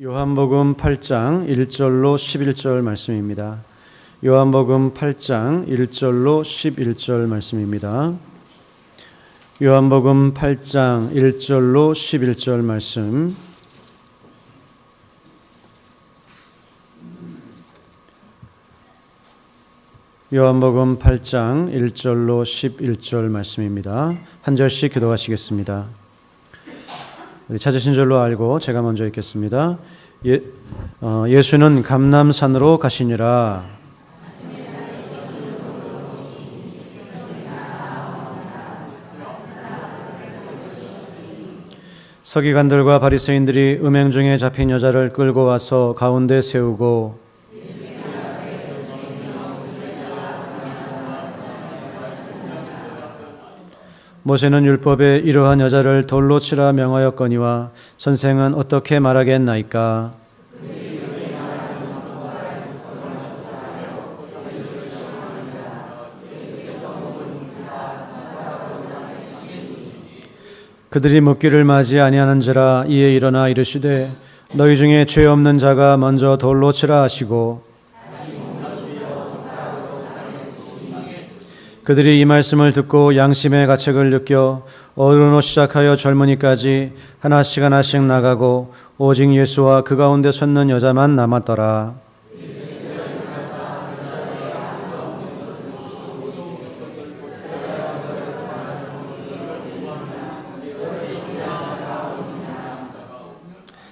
요한복음 8장 1절로 11절 말씀입니다. 요한복음 8장 1절로 11절 말씀입니다. 요한복음 8장 1절로 11절 말씀. 요한복음 8장 1절로 11절 말씀입니다. 한 절씩 기도하시겠습니다. 찾으신 줄로 알고 제가 먼저 읽겠습니다. 예수는 감람산으로 가시니라. 서기관들과 바리새인들이 음행 중에 잡힌 여자를 끌고 와서 가운데 세우고 모세는 율법에 이러한 여자를 돌로 치라 명하였거니와 선생은 어떻게 말하겠나이까? 그들이 묻기를 맞이 아니하는지라 이에 일어나 이르시되 너희 중에 죄 없는 자가 먼저 돌로 치라 하시고 그들이 이 말씀을 듣고 양심의 가책을 느껴 어른으로 시작하여 젊은이까지 하나씩 나가고 오직 예수와 그 가운데 섰는 여자만 남았더라.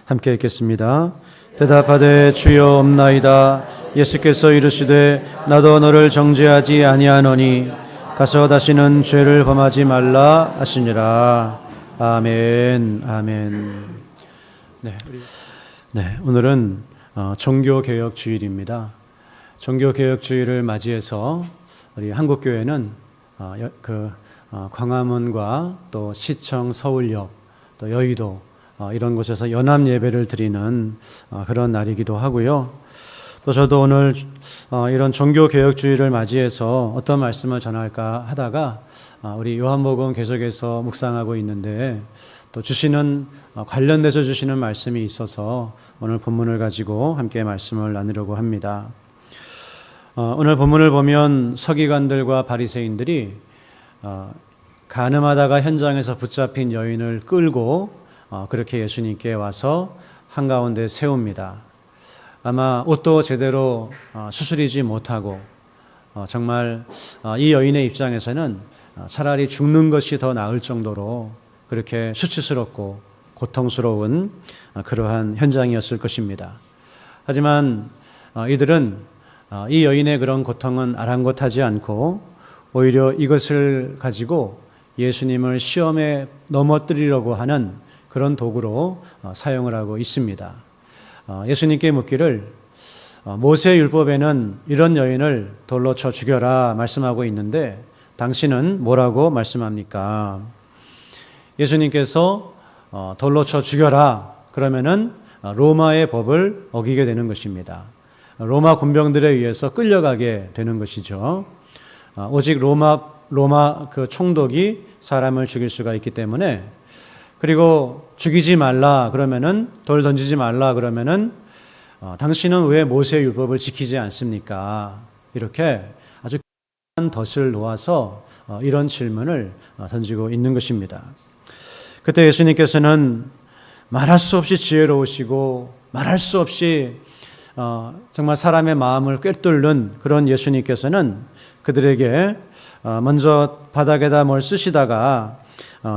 함께 읽겠습니다. 대답하되 주여 없나이다. 예수께서 이르시되 나도 너를 정죄하지 아니하노니 가서 다시는 죄를 범하지 말라 하시니라. 아멘. 아멘. 네, 오늘은 종교개혁 주일입니다. 종교개혁 주일을 맞이해서 우리 한국교회는 광화문과 또 시청, 서울역, 또 여의도 이런 곳에서 연합 예배를 드리는 그런 날이기도 하고요. 또 저도 오늘 이런 종교개혁주의를 맞이해서 어떤 말씀을 전할까 하다가 우리 요한복음 계속해서 묵상하고 있는데 또 관련돼서 주시는 말씀이 있어서 오늘 본문을 가지고 함께 말씀을 나누려고 합니다. 오늘 본문을 보면 서기관들과 바리새인들이 간음하다가 현장에서 붙잡힌 여인을 끌고 그렇게 예수님께 와서 한가운데 세웁니다. 아마 옷도 제대로 수술이지 못하고 정말 이 여인의 입장에서는 차라리 죽는 것이 더 나을 정도로 그렇게 수치스럽고 고통스러운 그러한 현장이었을 것입니다. 하지만 이들은 이 여인의 그런 고통은 아랑곳하지 않고 오히려 이것을 가지고 예수님을 시험에 넘어뜨리려고 하는 그런 도구로 사용을 하고 있습니다. 예수님께 묻기를 모세 율법에는 이런 여인을 돌로 쳐 죽여라 말씀하고 있는데 당신은 뭐라고 말씀합니까? 예수님께서 돌로 쳐 죽여라 그러면은 로마의 법을 어기게 되는 것입니다. 로마 군병들에 의해서 끌려가게 되는 것이죠. 오직 로마 그 총독이 사람을 죽일 수가 있기 때문에 그리고 죽이지 말라 그러면은 돌 던지지 말라 그러면은 당신은 왜 모세 율법을 지키지 않습니까? 이렇게 아주 큰 덫을 놓아서 이런 질문을 던지고 있는 것입니다. 그때 예수님께서는 말할 수 없이 지혜로우시고 말할 수 없이 정말 사람의 마음을 꿰뚫는 그런 예수님께서는 그들에게 먼저 바닥에다 뭘 쓰시다가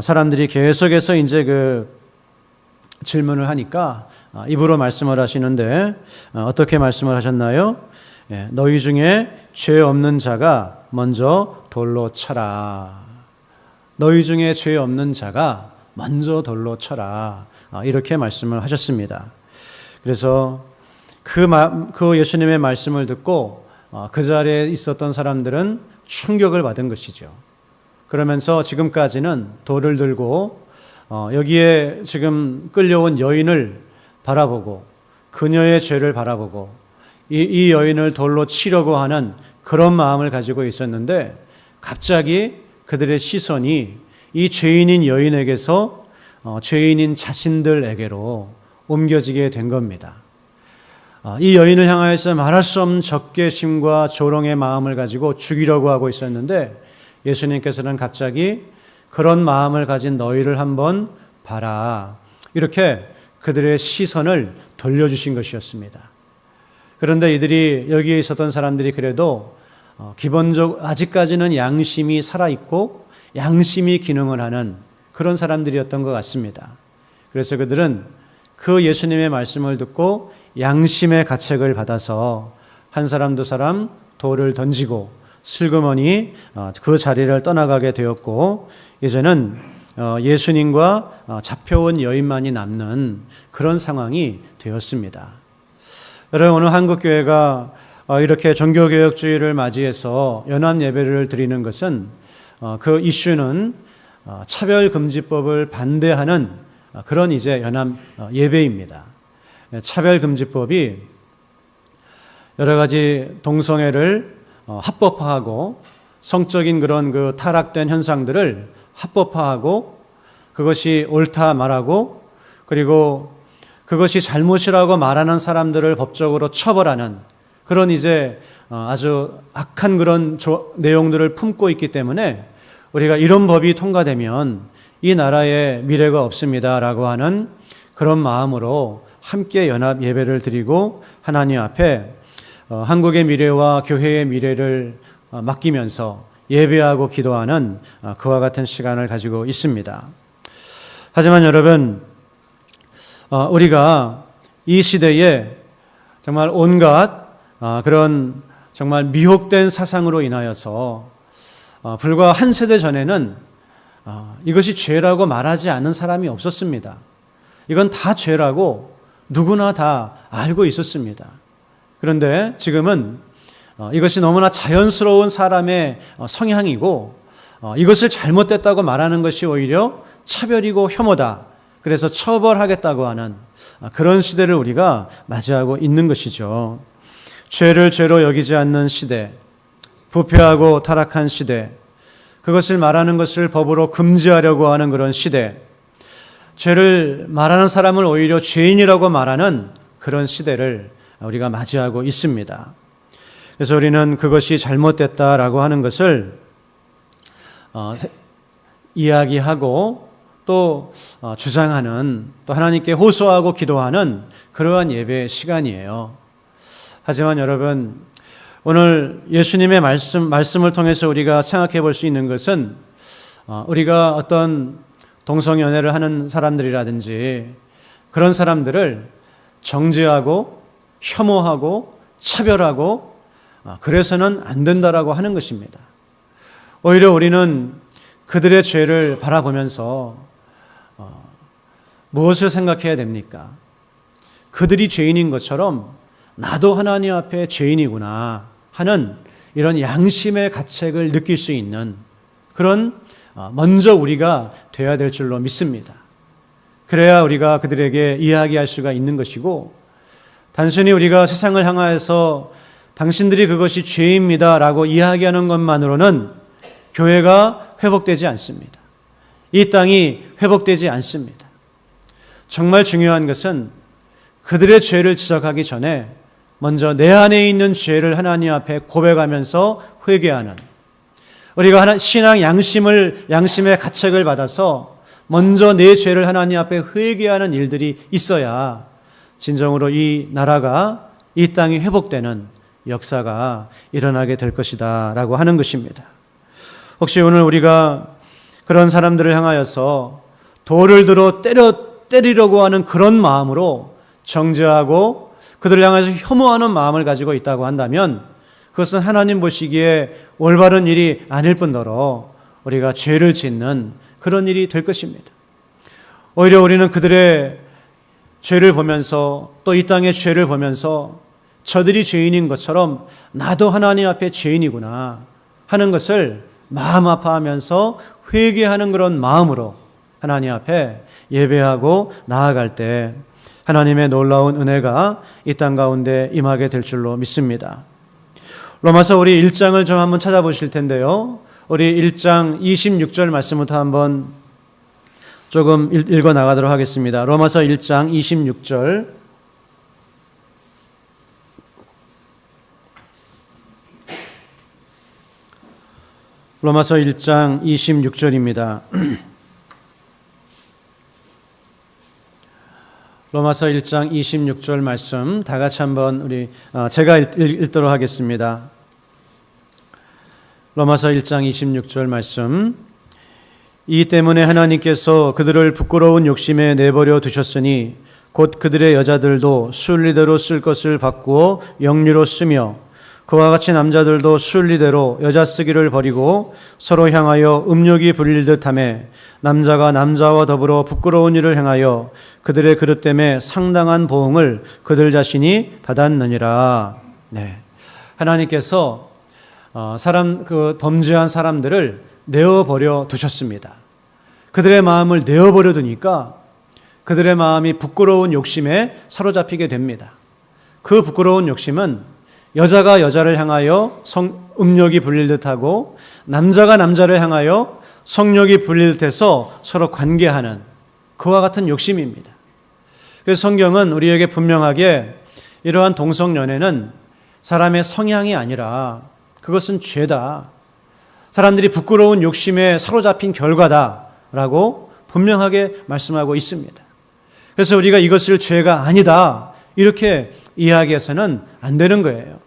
사람들이 계속해서 이제 그 질문을 하니까 입으로 말씀을 하시는데 어떻게 말씀을 하셨나요? 너희 중에 죄 없는 자가 먼저 돌로 쳐라. 너희 중에 죄 없는 자가 먼저 돌로 쳐라. 이렇게 말씀을 하셨습니다. 그래서 그 예수님의 말씀을 듣고 그 자리에 있었던 사람들은 충격을 받은 것이죠. 그러면서 지금까지는 돌을 들고 여기에 지금 끌려온 여인을 바라보고 그녀의 죄를 바라보고 이 여인을 돌로 치려고 하는 그런 마음을 가지고 있었는데 갑자기 그들의 시선이 이 죄인인 여인에게서 죄인인 자신들에게로 옮겨지게 된 겁니다. 이 여인을 향하여서 말할 수 없는 적개심과 조롱의 마음을 가지고 죽이려고 하고 있었는데 예수님께서는 갑자기 그런 마음을 가진 너희를 한번 봐라, 이렇게 그들의 시선을 돌려주신 것이었습니다. 그런데 이들이 여기에 있었던 사람들이 그래도 기본적으로 아직까지는 양심이 살아있고 양심이 기능을 하는 그런 사람들이었던 것 같습니다. 그래서 그들은 그 예수님의 말씀을 듣고 양심의 가책을 받아서 한 사람 두 사람 돌을 던지고 슬그머니 그 자리를 떠나가게 되었고, 이제는 예수님과 잡혀온 여인만이 남는 그런 상황이 되었습니다. 여러분, 오늘 한국교회가 이렇게 종교개혁주의를 맞이해서 연합예배를 드리는 것은 그 이슈는 차별금지법을 반대하는 그런 이제 연합예배입니다. 차별금지법이 여러 가지 동성애를 합법화하고 성적인 그런 그 타락된 현상들을 합법화하고 그것이 옳다 말하고 그리고 그것이 잘못이라고 말하는 사람들을 법적으로 처벌하는 그런 이제 아주 악한 그런 내용들을 품고 있기 때문에 우리가 이런 법이 통과되면 이 나라에 미래가 없습니다라고 하는 그런 마음으로 함께 연합 예배를 드리고 하나님 앞에 한국의 미래와 교회의 미래를 맡기면서 예배하고 기도하는 그와 같은 시간을 가지고 있습니다. 하지만 여러분, 우리가 이 시대에 정말 온갖 그런 정말 미혹된 사상으로 인하여서 불과 한 세대 전에는 이것이 죄라고 말하지 않는 사람이 없었습니다. 이건 다 죄라고 누구나 다 알고 있었습니다. 그런데 지금은 이것이 너무나 자연스러운 사람의 성향이고 이것을 잘못됐다고 말하는 것이 오히려 차별이고 혐오다. 그래서 처벌하겠다고 하는 그런 시대를 우리가 맞이하고 있는 것이죠. 죄를 죄로 여기지 않는 시대, 부패하고 타락한 시대, 그것을 말하는 것을 법으로 금지하려고 하는 그런 시대, 죄를 말하는 사람을 오히려 죄인이라고 말하는 그런 시대를 우리가 맞이하고 있습니다. 그래서 우리는 그것이 잘못됐다라고 하는 것을 이야기하고 또 주장하는, 또 하나님께 호소하고 기도하는 그러한 예배 시간이에요. 하지만 여러분, 오늘 예수님의 말씀을 통해서 우리가 생각해 볼 수 있는 것은 우리가 어떤 동성연애를 하는 사람들이라든지 그런 사람들을 정죄하고 혐오하고 차별하고 그래서는 안 된다라고 하는 것입니다. 오히려 우리는 그들의 죄를 바라보면서 무엇을 생각해야 됩니까? 그들이 죄인인 것처럼 나도 하나님 앞에 죄인이구나 하는 이런 양심의 가책을 느낄 수 있는 그런 먼저 우리가 되어야 될 줄로 믿습니다. 그래야 우리가 그들에게 이야기할 수가 있는 것이고, 단순히 우리가 세상을 향하여서 당신들이 그것이 죄입니다라고 이야기하는 것만으로는 교회가 회복되지 않습니다. 이 땅이 회복되지 않습니다. 정말 중요한 것은 그들의 죄를 지적하기 전에 먼저 내 안에 있는 죄를 하나님 앞에 고백하면서 회개하는, 우리가 신앙 양심의 가책을 받아서 먼저 내 죄를 하나님 앞에 회개하는 일들이 있어야 진정으로 이 나라가, 이 땅이 회복되는 역사가 일어나게 될 것이다 라고 하는 것입니다. 혹시 오늘 우리가 그런 사람들을 향하여서 돌을 들어 때리려고 하는 그런 마음으로 정죄하고 그들을 향해서 혐오하는 마음을 가지고 있다고 한다면 그것은 하나님 보시기에 올바른 일이 아닐 뿐더러 우리가 죄를 짓는 그런 일이 될 것입니다. 오히려 우리는 그들의 죄를 보면서 또 이 땅의 죄를 보면서 저들이 죄인인 것처럼 나도 하나님 앞에 죄인이구나 하는 것을 마음 아파하면서 회개하는 그런 마음으로 하나님 앞에 예배하고 나아갈 때 하나님의 놀라운 은혜가 이 땅 가운데 임하게 될 줄로 믿습니다. 로마서 우리 1장을 좀 한번 찾아보실 텐데요. 우리 1장 26절 말씀부터 한번 조금 읽어 나가도록 하겠습니다. 로마서 1장 26절. 로마서 1장 26절입니다. 로마서 1장 26절 말씀 다 같이 한번 제가 읽도록 하겠습니다. 로마서 1장 26절 말씀. 이 때문에 하나님께서 그들을 부끄러운 욕심에 내버려 두셨으니 곧 그들의 여자들도 순리대로 쓸 것을 바꾸어 영리로 쓰며 그와 같이 남자들도 순리대로 여자 쓰기를 버리고 서로 향하여 음욕이 불릴 듯하며 남자가 남자와 더불어 부끄러운 일을 행하여 그들의 그릇 때문에 상당한 보응을 그들 자신이 받았느니라. 네. 하나님께서 범죄한 사람들을 내어버려 두셨습니다. 그들의 마음을 내어버려 두니까 그들의 마음이 부끄러운 욕심에 사로잡히게 됩니다. 그 부끄러운 욕심은 여자가 여자를 향하여 음욕이 불릴 듯하고 남자가 남자를 향하여 성욕이 불릴 듯해서 서로 관계하는 그와 같은 욕심입니다. 그래서 성경은 우리에게 분명하게 이러한 동성연애는 사람의 성향이 아니라 그것은 죄다. 사람들이 부끄러운 욕심에 사로잡힌 결과다라고 분명하게 말씀하고 있습니다. 그래서 우리가 이것을 죄가 아니다 이렇게 이야기해서는 안 되는 거예요.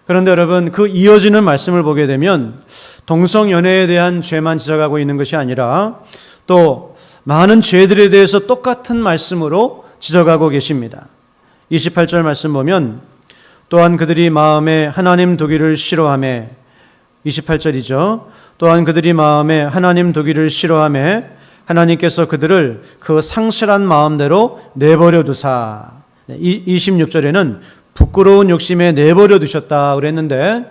그런데 여러분 그 이어지는 말씀을 보게 되면 동성연애에 대한 죄만 지적하고 있는 것이 아니라 또 많은 죄들에 대해서 똑같은 말씀으로 지적하고 계십니다. 28절 말씀 보면 또한 그들이 마음에 하나님 두기를 싫어하며 28절이죠. 또한 그들이 마음에 하나님 두기를 싫어하며 하나님께서 그들을 그 상실한 마음대로 내버려 두사. 26절에는 부끄러운 욕심에 내버려 두셨다 그랬는데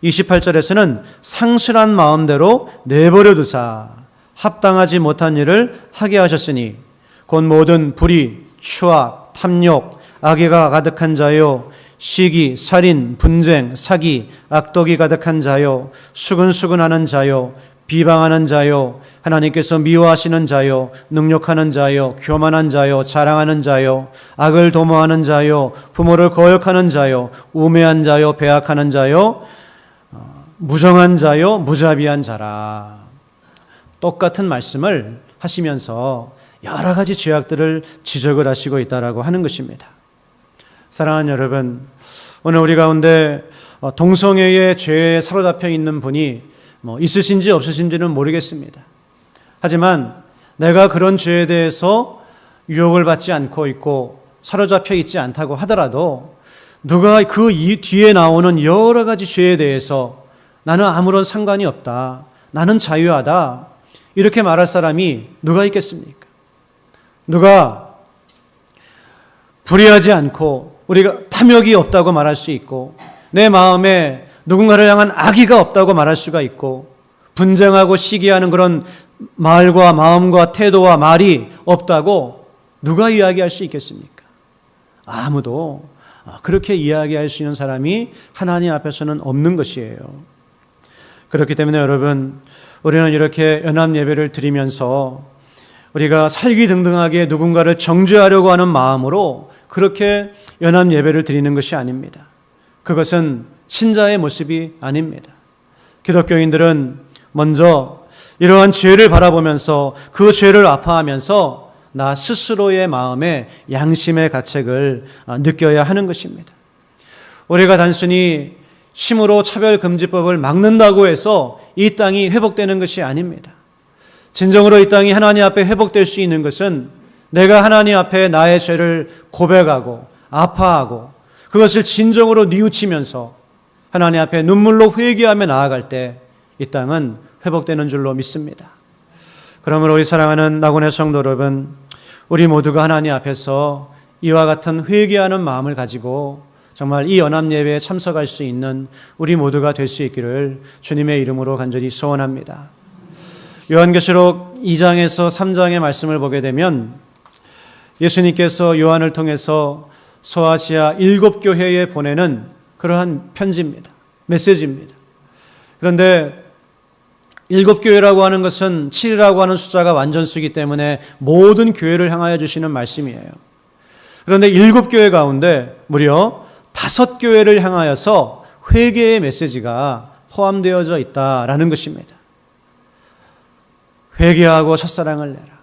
28절에서는 상실한 마음대로 내버려 두사 합당하지 못한 일을 하게 하셨으니 곧 모든 불의, 추악, 탐욕, 악의가 가득한 자요 시기, 살인, 분쟁, 사기, 악독이 가득한 자요 수근수근하는 자요 비방하는 자요 하나님께서 미워하시는 자요 능욕하는 자요 교만한 자요 자랑하는 자요 악을 도모하는 자요 부모를 거역하는 자요 우매한 자요 배악하는 자요 무정한 자요 무자비한 자라. 똑같은 말씀을 하시면서 여러 가지 죄악들을 지적을 하시고 있다라고 하는 것입니다. 사랑하는 여러분, 오늘 우리 가운데 동성애의 죄에 사로잡혀 있는 분이 있으신지 없으신지는 모르겠습니다. 하지만 내가 그런 죄에 대해서 유혹을 받지 않고 있고 사로잡혀 있지 않다고 하더라도 누가 그 뒤에 나오는 여러 가지 죄에 대해서 나는 아무런 상관이 없다, 나는 자유하다 이렇게 말할 사람이 누가 있겠습니까? 누가 불의하지 않고 우리가 탐욕이 없다고 말할 수 있고 내 마음에 누군가를 향한 악의가 없다고 말할 수가 있고 분쟁하고 시기하는 그런 말과 마음과 태도와 말이 없다고 누가 이야기할 수 있겠습니까? 아무도 그렇게 이야기할 수 있는 사람이 하나님 앞에서는 없는 것이에요. 그렇기 때문에 여러분 우리는 이렇게 연합 예배를 드리면서 우리가 살기등등하게 누군가를 정죄하려고 하는 마음으로 그렇게 연합 예배를 드리는 것이 아닙니다. 그것은 신자의 모습이 아닙니다. 기독교인들은 먼저 이러한 죄를 바라보면서 그 죄를 아파하면서 나 스스로의 마음에 양심의 가책을 느껴야 하는 것입니다. 우리가 단순히 힘으로 차별금지법을 막는다고 해서 이 땅이 회복되는 것이 아닙니다. 진정으로 이 땅이 하나님 앞에 회복될 수 있는 것은 내가 하나님 앞에 나의 죄를 고백하고 아파하고 그것을 진정으로 뉘우치면서 하나님 앞에 눈물로 회개하며 나아갈 때 이 땅은 회복되는 줄로 믿습니다. 그러므로 우리 사랑하는 낙원의 성도 여러분, 우리 모두가 하나님 앞에서 이와 같은 회개하는 마음을 가지고 정말 이 연합예배에 참석할 수 있는 우리 모두가 될 수 있기를 주님의 이름으로 간절히 소원합니다. 요한계시록 2장에서 3장의 말씀을 보게 되면 예수님께서 요한을 통해서 소아시아 7교회에 보내는 그러한 편지입니다. 메시지입니다. 그런데 7교회라고 하는 것은 7이라고 하는 숫자가 완전수이기 때문에 모든 교회를 향하여 주시는 말씀이에요. 그런데 7교회 가운데 무려 5교회를 향하여서 회개의 메시지가 포함되어져 있다라는 것입니다. 회개하고 첫사랑을 내라.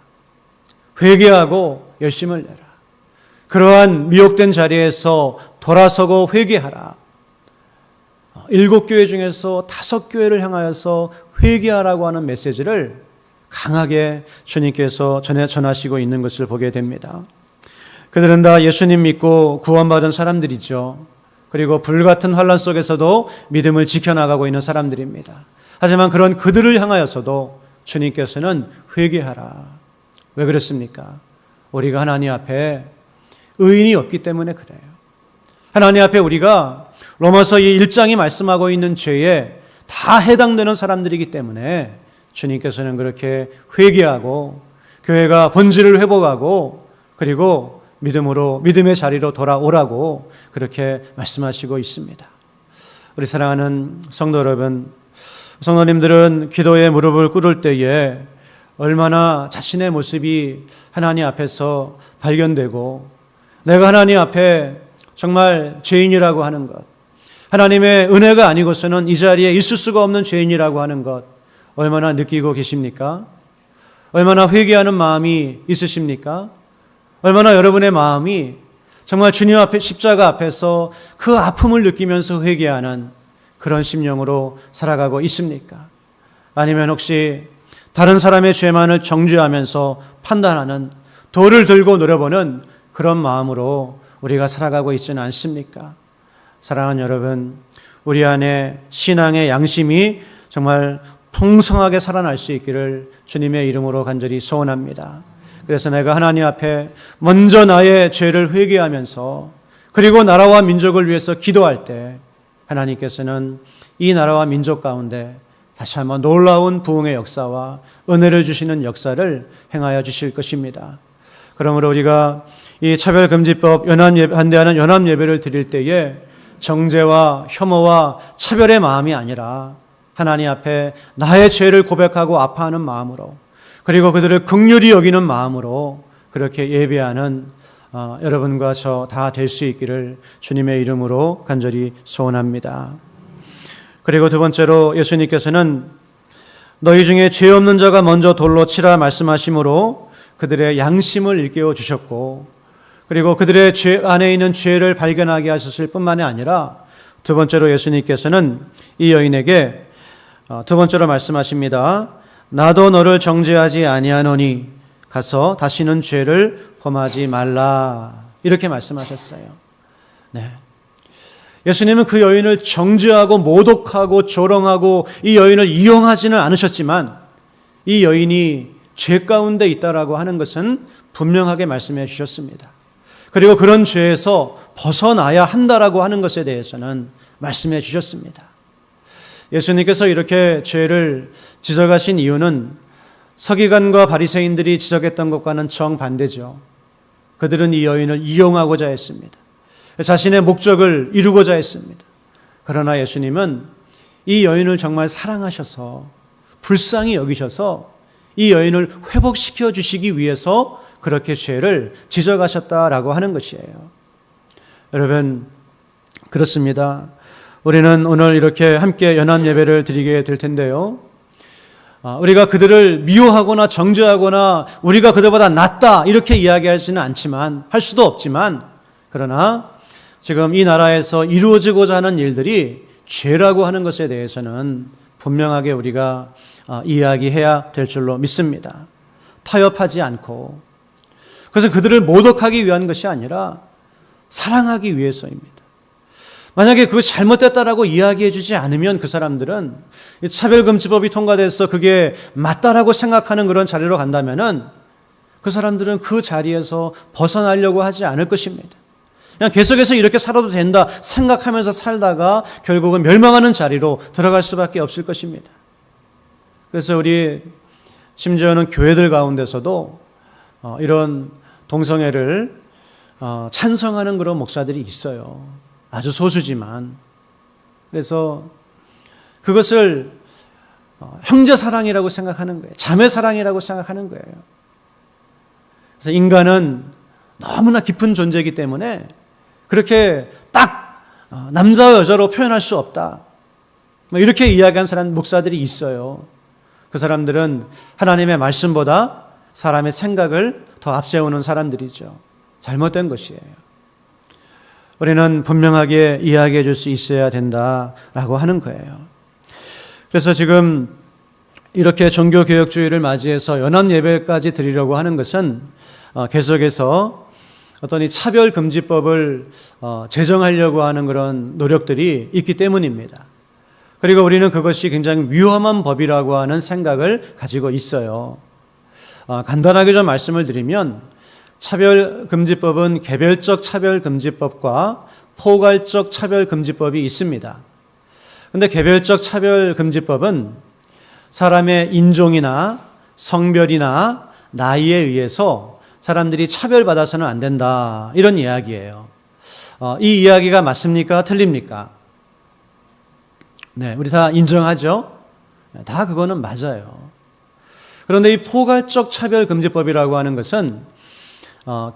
회개하고 열심을 내라. 그러한 미혹된 자리에서 돌아서고 회개하라. 7교회 중에서 5교회를 향하여서 회개하라고 하는 메시지를 강하게 주님께서 전하시고 있는 것을 보게 됩니다. 그들은 다 예수님 믿고 구원받은 사람들이죠. 그리고 불같은 환난 속에서도 믿음을 지켜나가고 있는 사람들입니다. 하지만 그런 그들을 향하여서도 주님께서는 회개하라. 왜 그렇습니까? 우리가 하나님 앞에 의인이 없기 때문에 그래요. 하나님 앞에 우리가 로마서 이 1장이 말씀하고 있는 죄에 다 해당되는 사람들이기 때문에 주님께서는 그렇게 회개하고 교회가 본질을 회복하고 그리고 믿음의 자리로 돌아오라고 그렇게 말씀하시고 있습니다. 우리 사랑하는 성도 여러분, 성도님들은 기도에 무릎을 꿇을 때에 얼마나 자신의 모습이 하나님 앞에서 발견되고 내가 하나님 앞에 정말 죄인이라고 하는 것, 하나님의 은혜가 아니고서는 이 자리에 있을 수가 없는 죄인이라고 하는 것 얼마나 느끼고 계십니까? 얼마나 회개하는 마음이 있으십니까? 얼마나 여러분의 마음이 정말 주님 앞에 십자가 앞에서 그 아픔을 느끼면서 회개하는 그런 심령으로 살아가고 있습니까? 아니면 혹시 다른 사람의 죄만을 정죄하면서 판단하는 돌을 들고 노려보는 그런 마음으로 우리가 살아가고 있지는 않습니까? 사랑하는 여러분, 우리 안에 신앙의 양심이 정말 풍성하게 살아날 수 있기를 주님의 이름으로 간절히 소원합니다. 그래서 내가 하나님 앞에 먼저 나의 죄를 회개하면서 그리고 나라와 민족을 위해서 기도할 때 하나님께서는 이 나라와 민족 가운데 다시 한번 놀라운 부흥의 역사와 은혜를 주시는 역사를 행하여 주실 것입니다. 그러므로 우리가 이 차별금지법 반대하는 연합예배를 드릴 때에 정죄와 혐오와 차별의 마음이 아니라 하나님 앞에 나의 죄를 고백하고 아파하는 마음으로 그리고 그들을 긍휼히 여기는 마음으로 그렇게 예배하는 여러분과 저 다 될 수 있기를 주님의 이름으로 간절히 소원합니다. 그리고 두 번째로 예수님께서는 너희 중에 죄 없는 자가 먼저 돌로 치라 말씀하심으로 그들의 양심을 일깨워 주셨고 그리고 그들의 죄 안에 있는 죄를 발견하게 하셨을 뿐만이 아니라 두 번째로 예수님께서는 이 여인에게 두 번째로 말씀하십니다. 나도 너를 정죄하지 아니하노니 가서 다시는 죄를 범하지 말라. 이렇게 말씀하셨어요. 네. 예수님은 그 여인을 정죄하고 모독하고 조롱하고 이 여인을 이용하지는 않으셨지만 이 여인이 죄 가운데 있다라고 하는 것은 분명하게 말씀해 주셨습니다. 그리고 그런 죄에서 벗어나야 한다라고 하는 것에 대해서는 말씀해 주셨습니다. 예수님께서 이렇게 죄를 지적하신 이유는 서기관과 바리새인들이 지적했던 것과는 정반대죠. 그들은 이 여인을 이용하고자 했습니다. 자신의 목적을 이루고자 했습니다. 그러나 예수님은 이 여인을 정말 사랑하셔서 불쌍히 여기셔서 이 여인을 회복시켜 주시기 위해서 그렇게 죄를 지적하셨다라고 하는 것이에요. 여러분, 그렇습니다. 우리는 오늘 이렇게 함께 연합 예배를 드리게 될 텐데요. 우리가 그들을 미워하거나 정죄하거나 우리가 그들보다 낫다 이렇게 이야기하지는 않지만 할 수도 없지만 그러나 지금 이 나라에서 이루어지고자 하는 일들이 죄라고 하는 것에 대해서는 분명하게 우리가 이야기해야 될 줄로 믿습니다. 타협하지 않고 그래서 그들을 모독하기 위한 것이 아니라 사랑하기 위해서입니다. 만약에 그것이 잘못됐다라고 이야기해 주지 않으면 그 사람들은 차별금지법이 통과돼서 그게 맞다라고 생각하는 그런 자리로 간다면은 그 사람들은 그 자리에서 벗어나려고 하지 않을 것입니다. 그냥 계속해서 이렇게 살아도 된다 생각하면서 살다가 결국은 멸망하는 자리로 들어갈 수밖에 없을 것입니다. 그래서 우리 심지어는 교회들 가운데서도 이런 동성애를 찬성하는 그런 목사들이 있어요. 아주 소수지만. 그래서 그것을 형제 사랑이라고 생각하는 거예요. 자매 사랑이라고 생각하는 거예요. 그래서 인간은 너무나 깊은 존재이기 때문에 그렇게 딱 남자와 여자로 표현할 수 없다. 이렇게 이야기한 사람, 목사들이 있어요. 그 사람들은 하나님의 말씀보다 사람의 생각을 더 앞세우는 사람들이죠. 잘못된 것이에요. 우리는 분명하게 이야기해 줄 수 있어야 된다라고 하는 거예요. 그래서 지금 이렇게 종교개혁주의를 맞이해서 연합예배까지 드리려고 하는 것은 계속해서 어떤 이 차별금지법을 제정하려고 하는 그런 노력들이 있기 때문입니다. 그리고 우리는 그것이 굉장히 위험한 법이라고 하는 생각을 가지고 있어요. 간단하게 좀 말씀을 드리면 차별금지법은 개별적 차별금지법과 포괄적 차별금지법이 있습니다. 그런데 개별적 차별금지법은 사람의 인종이나 성별이나 나이에 의해서 사람들이 차별받아서는 안 된다, 이런 이야기예요. 이 이야기가 맞습니까? 틀립니까? 네, 우리 다 인정하죠? 다 그거는 맞아요. 그런데 이 포괄적 차별금지법이라고 하는 것은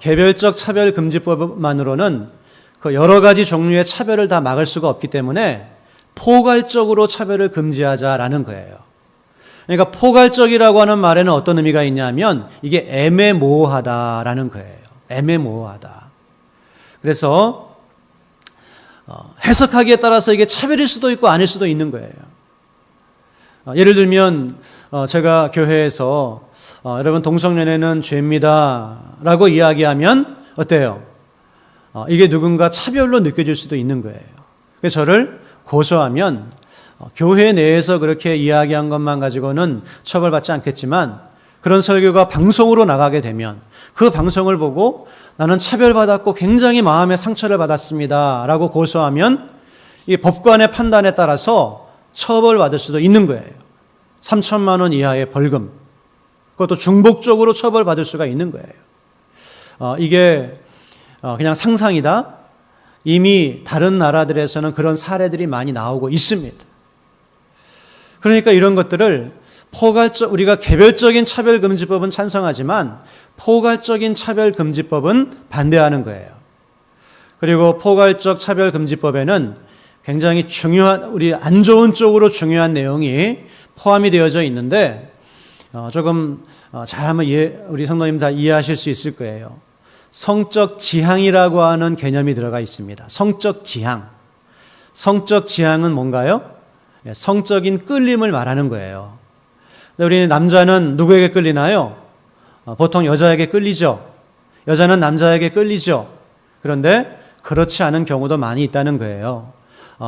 개별적 차별금지법만으로는 그 여러 가지 종류의 차별을 다 막을 수가 없기 때문에 포괄적으로 차별을 금지하자라는 거예요. 그러니까 포괄적이라고 하는 말에는 어떤 의미가 있냐면 이게 애매모호하다라는 거예요. 애매모호하다. 그래서 해석하기에 따라서 이게 차별일 수도 있고 아닐 수도 있는 거예요. 예를 들면 제가 교회에서 여러분 동성연애는 죄입니다 라고 이야기하면 어때요? 이게 누군가 차별로 느껴질 수도 있는 거예요. 그래서 저를 고소하면 교회 내에서 그렇게 이야기한 것만 가지고는 처벌받지 않겠지만 그런 설교가 방송으로 나가게 되면 그 방송을 보고 나는 차별받았고 굉장히 마음의 상처를 받았습니다 라고 고소하면 이 법관의 판단에 따라서 처벌받을 수도 있는 거예요. 3천만 원 이하의 벌금, 그것도 중복적으로 처벌받을 수가 있는 거예요. 이게 그냥 상상이다. 이미 다른 나라들에서는 그런 사례들이 많이 나오고 있습니다. 그러니까 이런 것들을 우리가 개별적인 차별금지법은 찬성하지만 포괄적인 차별금지법은 반대하는 거예요. 그리고 포괄적 차별금지법에는 굉장히 중요한, 우리 안 좋은 쪽으로 중요한 내용이 포함이 되어져 있는데 조금 잘하면 우리 성도님 다 이해하실 수 있을 거예요. 성적 지향이라고 하는 개념이 들어가 있습니다. 성적 지향. 성적 지향은 뭔가요? 성적인 끌림을 말하는 거예요. 우리 남자는 누구에게 끌리나요? 보통 여자에게 끌리죠. 여자는 남자에게 끌리죠. 그런데 그렇지 않은 경우도 많이 있다는 거예요.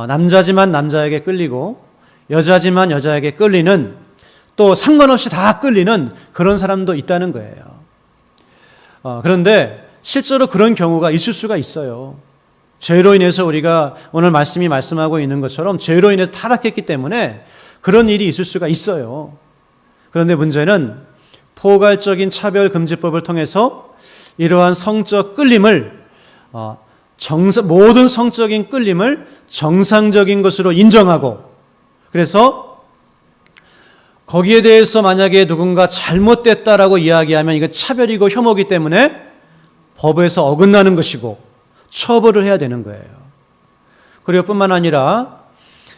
남자지만 남자에게 끌리고 여자지만 여자에게 끌리는, 또 상관없이 다 끌리는 그런 사람도 있다는 거예요. 그런데 실제로 그런 경우가 있을 수가 있어요. 죄로 인해서 우리가 오늘 말씀이 말씀하고 있는 것처럼 죄로 인해서 타락했기 때문에 그런 일이 있을 수가 있어요. 그런데 문제는 포괄적인 차별금지법을 통해서 이러한 성적 끌림을 모든 성적인 끌림을 정상적인 것으로 인정하고, 그래서 거기에 대해서 만약에 누군가 잘못됐다라고 이야기하면 이건 차별이고 혐오이기 때문에 법에서 어긋나는 것이고 처벌을 해야 되는 거예요. 그리고 뿐만 아니라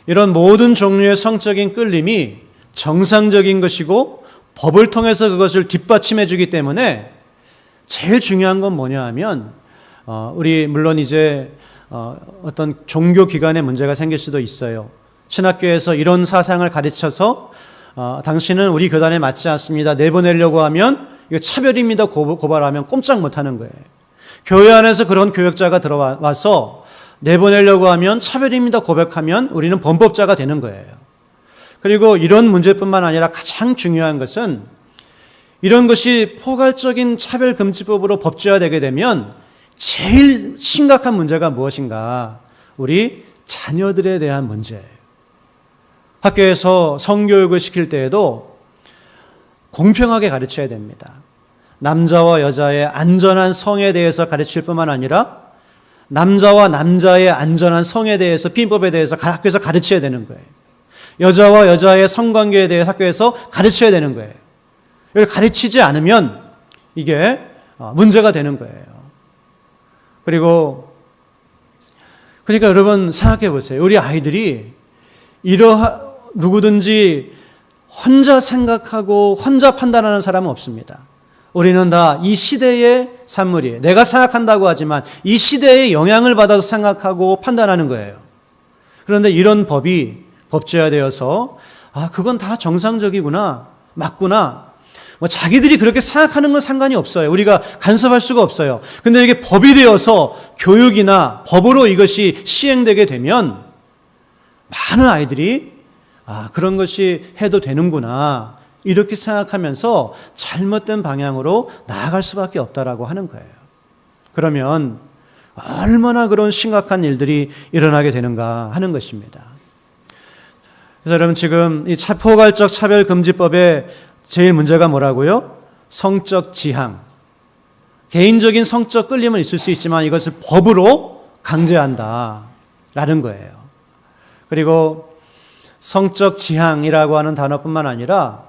이런 모든 종류의 성적인 끌림이 정상적인 것이고 법을 통해서 그것을 뒷받침해 주기 때문에 제일 중요한 건 뭐냐 하면 우리 물론 이제 어떤 종교 기관에 문제가 생길 수도 있어요. 신학교에서 이런 사상을 가르쳐서 당신은 우리 교단에 맞지 않습니다, 내보내려고 하면 이거 차별입니다 고발하면 꼼짝 못하는 거예요. 교회 안에서 그런 교역자가 들어와서 내보내려고 하면 차별입니다 고백하면 우리는 범법자가 되는 거예요. 그리고 이런 문제뿐만 아니라 가장 중요한 것은 이런 것이 포괄적인 차별금지법으로 법제화되게 되면 제일 심각한 문제가 무엇인가? 우리 자녀들에 대한 문제예요. 학교에서 성교육을 시킬 때에도 공평하게 가르쳐야 됩니다. 남자와 여자의 안전한 성에 대해서 가르칠 뿐만 아니라 남자와 남자의 안전한 성에 대해서, 피임법에 대해서 학교에서 가르쳐야 되는 거예요. 여자와 여자의 성관계에 대해 학교에서 가르쳐야 되는 거예요. 이걸 가르치지 않으면 이게 문제가 되는 거예요. 그러니까 여러분 생각해 보세요. 우리 아이들이 누구든지 혼자 생각하고 혼자 판단하는 사람은 없습니다. 우리는 다 이 시대의 산물이에요. 내가 생각한다고 하지만 이 시대의 영향을 받아서 생각하고 판단하는 거예요. 그런데 이런 법제화되어서 그건 다 정상적이구나, 맞구나. 자기들이 그렇게 생각하는 건 상관이 없어요. 우리가 간섭할 수가 없어요. 근데 이게 법이 되어서 교육이나 법으로 이것이 시행되게 되면 많은 아이들이 그런 것이 해도 되는구나 이렇게 생각하면서 잘못된 방향으로 나아갈 수밖에 없다라고 하는 거예요. 그러면 얼마나 그런 심각한 일들이 일어나게 되는가 하는 것입니다. 그래서 여러분 지금 이 포괄적 차별금지법의 제일 문제가 뭐라고요? 성적 지향. 개인적인 성적 끌림은 있을 수 있지만 이것을 법으로 강제한다라는 거예요. 그리고 성적 지향이라고 하는 단어뿐만 아니라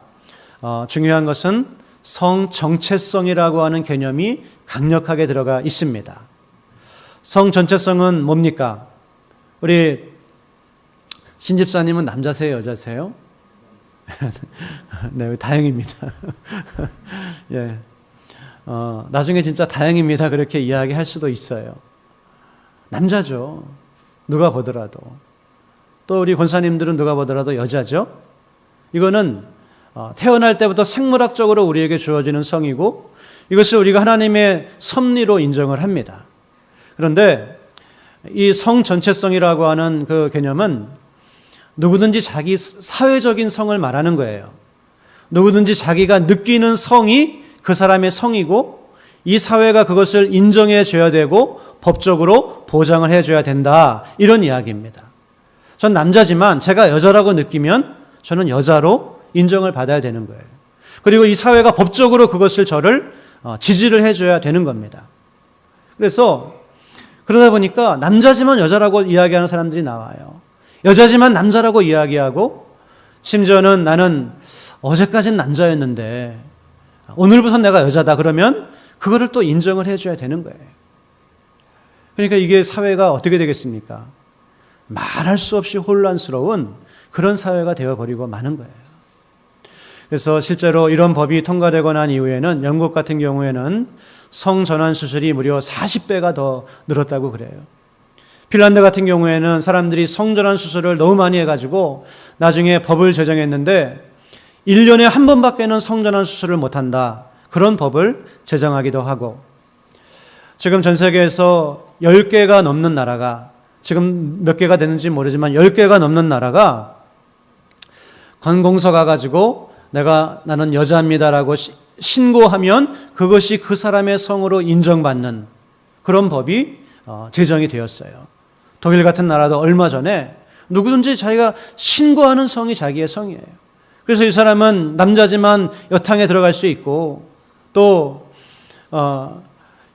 중요한 것은 성정체성이라고 하는 개념이 강력하게 들어가 있습니다. 성전체성은 뭡니까? 우리 신집사님은 남자세요, 여자세요? 네, 다행입니다. 예, 나중에 진짜 다행입니다 그렇게 이야기할 수도 있어요. 남자죠. 누가 보더라도. 또 우리 권사님들은 누가 보더라도 여자죠. 이거는 태어날 때부터 생물학적으로 우리에게 주어지는 성이고 이것을 우리가 하나님의 섭리로 인정을 합니다. 그런데 이 성전체성이라고 하는 그 개념은 누구든지 자기 사회적인 성을 말하는 거예요. 누구든지 자기가 느끼는 성이 그 사람의 성이고 이 사회가 그것을 인정해 줘야 되고 법적으로 보장을 해줘야 된다 이런 이야기입니다. 전 남자지만 제가 여자라고 느끼면 저는 여자로 인정을 받아야 되는 거예요. 그리고 이 사회가 법적으로 그것을 저를 지지를 해줘야 되는 겁니다. 그래서 그러다 보니까 남자지만 여자라고 이야기하는 사람들이 나와요. 여자지만 남자라고 이야기하고 심지어는 나는 어제까지는 남자였는데 오늘부터 내가 여자다 그러면 그거를 또 인정을 해줘야 되는 거예요. 그러니까 이게 사회가 어떻게 되겠습니까? 말할 수 없이 혼란스러운 그런 사회가 되어버리고 마는 거예요. 그래서 실제로 이런 법이 통과되고 난 이후에는 영국 같은 경우에는 성전환 수술이 무려 40배가 더 늘었다고 그래요. 핀란드 같은 경우에는 사람들이 성전환 수술을 너무 많이 해가지고 나중에 법을 제정했는데 1년에 한 번밖에는 성전환 수술을 못한다. 그런 법을 제정하기도 하고 지금 전 세계에서 10개가 넘는 나라가 지금 몇 개가 되는지 모르지만 10개가 넘는 나라가 관공서 가가지고 나는 여자입니다라고 신고하면 그것이 그 사람의 성으로 인정받는 그런 법이 제정이 되었어요. 독일 같은 나라도 얼마 전에 누구든지 자기가 신고하는 성이 자기의 성이에요. 그래서 이 사람은 남자지만 여탕에 들어갈 수 있고 또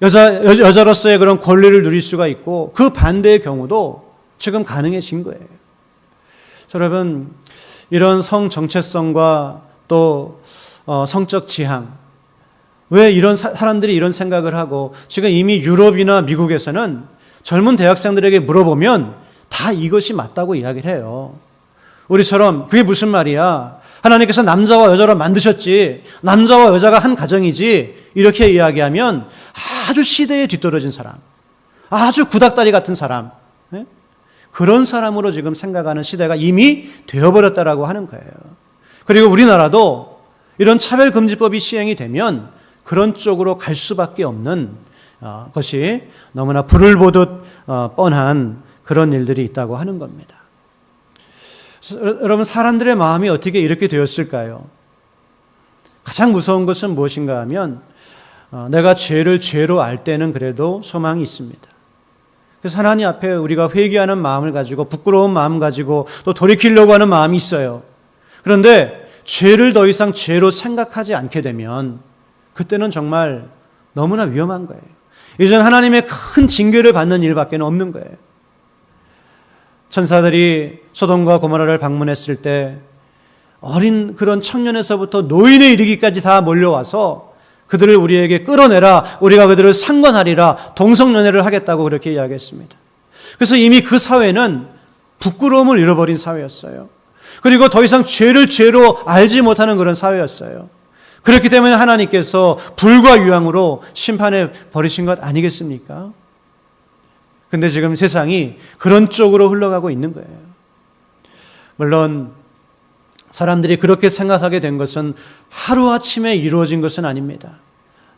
여자로서의 그런 권리를 누릴 수가 있고 그 반대의 경우도 지금 가능해진 거예요. 여러분 이런 성 정체성과 또 성적 지향 왜 이런 사람들이 이런 생각을 하고 지금 이미 유럽이나 미국에서는 젊은 대학생들에게 물어보면 다 이것이 맞다고 이야기를 해요. 우리처럼 그게 무슨 말이야? 하나님께서 남자와 여자로 만드셨지 남자와 여자가 한 가정이지 이렇게 이야기하면 아주 시대에 뒤떨어진 사람 아주 구닥다리 같은 사람 그런 사람으로 지금 생각하는 시대가 이미 되어버렸다라고 하는 거예요. 그리고 우리나라도 이런 차별금지법이 시행이 되면 그런 쪽으로 갈 수밖에 없는 것이 너무나 불을 보듯 뻔한 그런 일들이 있다고 하는 겁니다. 여러분 사람들의 마음이 어떻게 이렇게 되었을까요? 가장 무서운 것은 무엇인가 하면 내가 죄를 죄로 알 때는 그래도 소망이 있습니다. 그래서 하나님 앞에 우리가 회개하는 마음을 가지고 부끄러운 마음 가지고 또 돌이키려고 하는 마음이 있어요. 그런데 죄를 더 이상 죄로 생각하지 않게 되면 그때는 정말 너무나 위험한 거예요. 이제는 하나님의 큰 징계를 받는 일밖에 없는 거예요. 천사들이 소돔과 고모라를 방문했을 때 어린 그런 청년에서부터 노인에 이르기까지 다 몰려와서 그들을 우리에게 끌어내라, 우리가 그들을 상관하리라, 동성연애를 하겠다고 그렇게 이야기했습니다. 그래서 이미 그 사회는 부끄러움을 잃어버린 사회였어요. 그리고 더 이상 죄를 죄로 알지 못하는 그런 사회였어요. 그렇기 때문에 하나님께서 불과 유황으로 심판해 버리신 것 아니겠습니까? 근데 지금 세상이 그런 쪽으로 흘러가고 있는 거예요. 물론 사람들이 그렇게 생각하게 된 것은 하루아침에 이루어진 것은 아닙니다.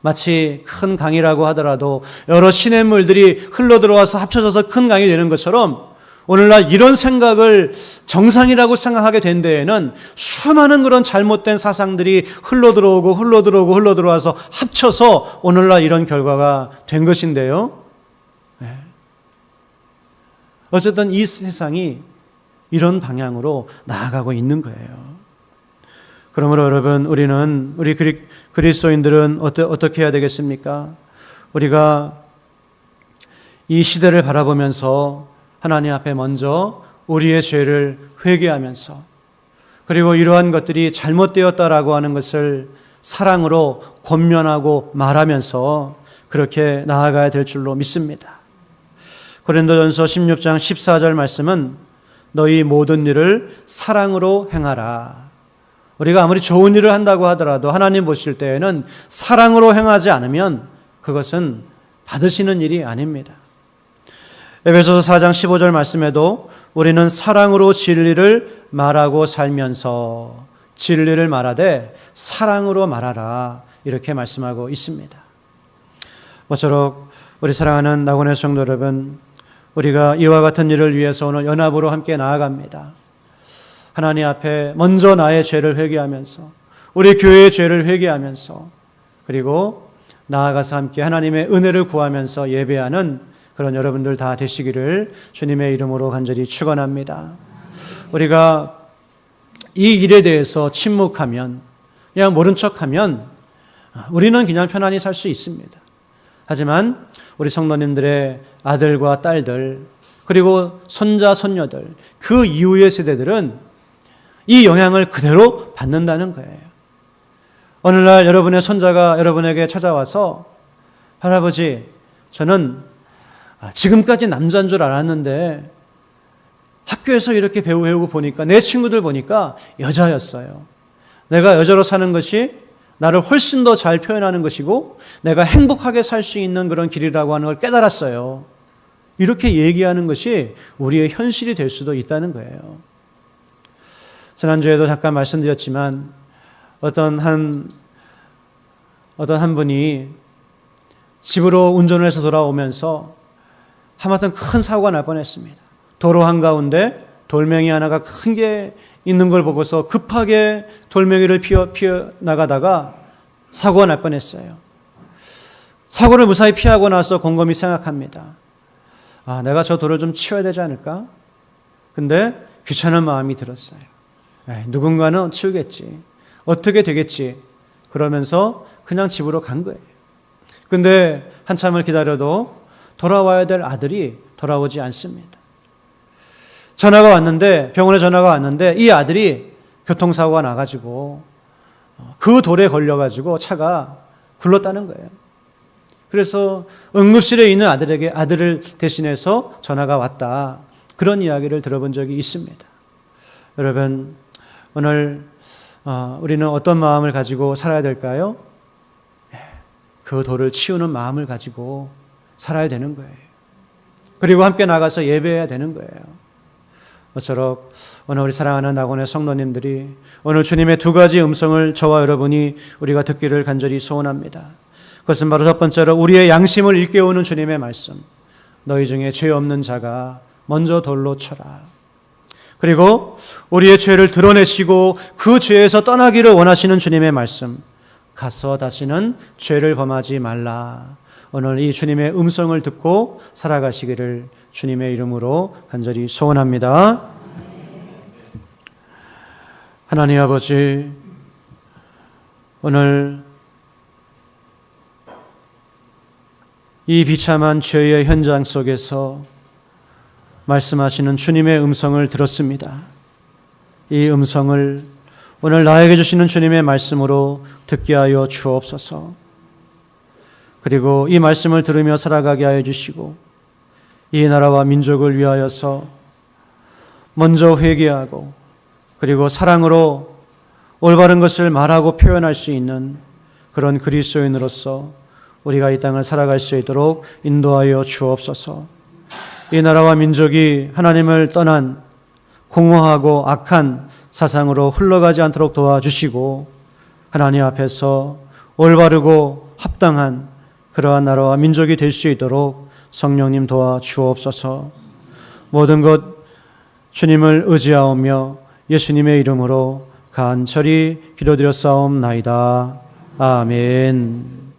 마치 큰 강이라고 하더라도 여러 시냇물들이 흘러들어와서 합쳐져서 큰 강이 되는 것처럼 오늘날 이런 생각을 정상이라고 생각하게 된 데에는 수많은 그런 잘못된 사상들이 흘러들어와서 합쳐서 오늘날 이런 결과가 된 것인데요. 어쨌든 이 세상이 이런 방향으로 나아가고 있는 거예요. 그러므로 여러분, 우리 그리스도인들은 어떻게 해야 되겠습니까? 우리가 이 시대를 바라보면서 하나님 앞에 먼저 우리의 죄를 회개하면서, 그리고 이러한 것들이 잘못되었다라고 하는 것을 사랑으로 권면하고 말하면서 그렇게 나아가야 될 줄로 믿습니다. 고린도전서 16장 14절 말씀은 너희 모든 일을 사랑으로 행하라. 우리가 아무리 좋은 일을 한다고 하더라도 하나님 보실 때에는 사랑으로 행하지 않으면 그것은 받으시는 일이 아닙니다. 에베소서 4장 15절 말씀에도 우리는 사랑으로 진리를 말하고 살면서 진리를 말하되 사랑으로 말하라, 이렇게 말씀하고 있습니다. 모쪼록 우리 사랑하는 낙원의 성도 여러분, 우리가 이와 같은 일을 위해서 오늘 연합으로 함께 나아갑니다. 하나님 앞에 먼저 나의 죄를 회개하면서, 우리 교회의 죄를 회개하면서, 그리고 나아가서 함께 하나님의 은혜를 구하면서 예배하는 그런 여러분들 다 되시기를 주님의 이름으로 간절히 축원합니다. 우리가 이 일에 대해서 침묵하면, 그냥 모른 척하면 우리는 그냥 편안히 살 수 있습니다. 하지만 우리 성도님들의 아들과 딸들, 그리고 손자, 손녀들, 그 이후의 세대들은 이 영향을 그대로 받는다는 거예요. 오늘날 여러분의 손자가 여러분에게 찾아와서 할아버지, 저는 지금까지 남자인 줄 알았는데 학교에서 이렇게 배우고 보니까 내 친구들 보니까 여자였어요. 내가 여자로 사는 것이 나를 훨씬 더 잘 표현하는 것이고 내가 행복하게 살 수 있는 그런 길이라고 하는 걸 깨달았어요. 이렇게 얘기하는 것이 우리의 현실이 될 수도 있다는 거예요. 지난주에도 잠깐 말씀드렸지만 어떤 한 분이 집으로 운전을 해서 돌아오면서 하마터면 큰 사고가 날 뻔했습니다. 도로 한가운데 돌멩이 하나가 큰 게 있는 걸 보고서 급하게 돌멩이를 피어 나가다가 사고가 날 뻔했어요. 사고를 무사히 피하고 나서 곰곰이 생각합니다. 내가 저 돌을 좀 치워야 되지 않을까? 근데 귀찮은 마음이 들었어요. 누군가는 치우겠지. 어떻게 되겠지. 그러면서 그냥 집으로 간 거예요. 근데 한참을 기다려도 돌아와야 될 아들이 돌아오지 않습니다. 병원에 전화가 왔는데 이 아들이 교통사고가 나가지고 그 돌에 걸려가지고 차가 굴렀다는 거예요. 그래서 응급실에 있는 아들을 대신해서 전화가 왔다. 그런 이야기를 들어본 적이 있습니다. 여러분, 오늘 우리는 어떤 마음을 가지고 살아야 될까요? 그 돌을 치우는 마음을 가지고 살아야 되는 거예요. 그리고 함께 나가서 예배해야 되는 거예요. 모쪼록 오늘 우리 사랑하는 낙원의 성도님들이 오늘 주님의 두 가지 음성을 저와 여러분이 우리가 듣기를 간절히 소원합니다. 그것은 바로 첫 번째로 우리의 양심을 일깨우는 주님의 말씀. 너희 중에 죄 없는 자가 먼저 돌로 쳐라. 그리고 우리의 죄를 드러내시고 그 죄에서 떠나기를 원하시는 주님의 말씀. 가서 다시는 죄를 범하지 말라. 오늘 이 주님의 음성을 듣고 살아가시기를 주님의 이름으로 간절히 소원합니다. 하나님 아버지, 오늘 이 비참한 죄의 현장 속에서 말씀하시는 주님의 음성을 들었습니다. 이 음성을 오늘 나에게 주시는 주님의 말씀으로 듣게 하여 주옵소서. 그리고 이 말씀을 들으며 살아가게 하여 주시고 이 나라와 민족을 위하여서 먼저 회개하고 그리고 사랑으로 올바른 것을 말하고 표현할 수 있는 그런 그리스도인으로서 우리가 이 땅을 살아갈 수 있도록 인도하여 주옵소서. 이 나라와 민족이 하나님을 떠난 공허하고 악한 사상으로 흘러가지 않도록 도와주시고 하나님 앞에서 올바르고 합당한 그러한 나라와 민족이 될 수 있도록 성령님 도와주옵소서. 모든 것 주님을 의지하오며 예수님의 이름으로 간절히 기도드렸사옵나이다. 아멘.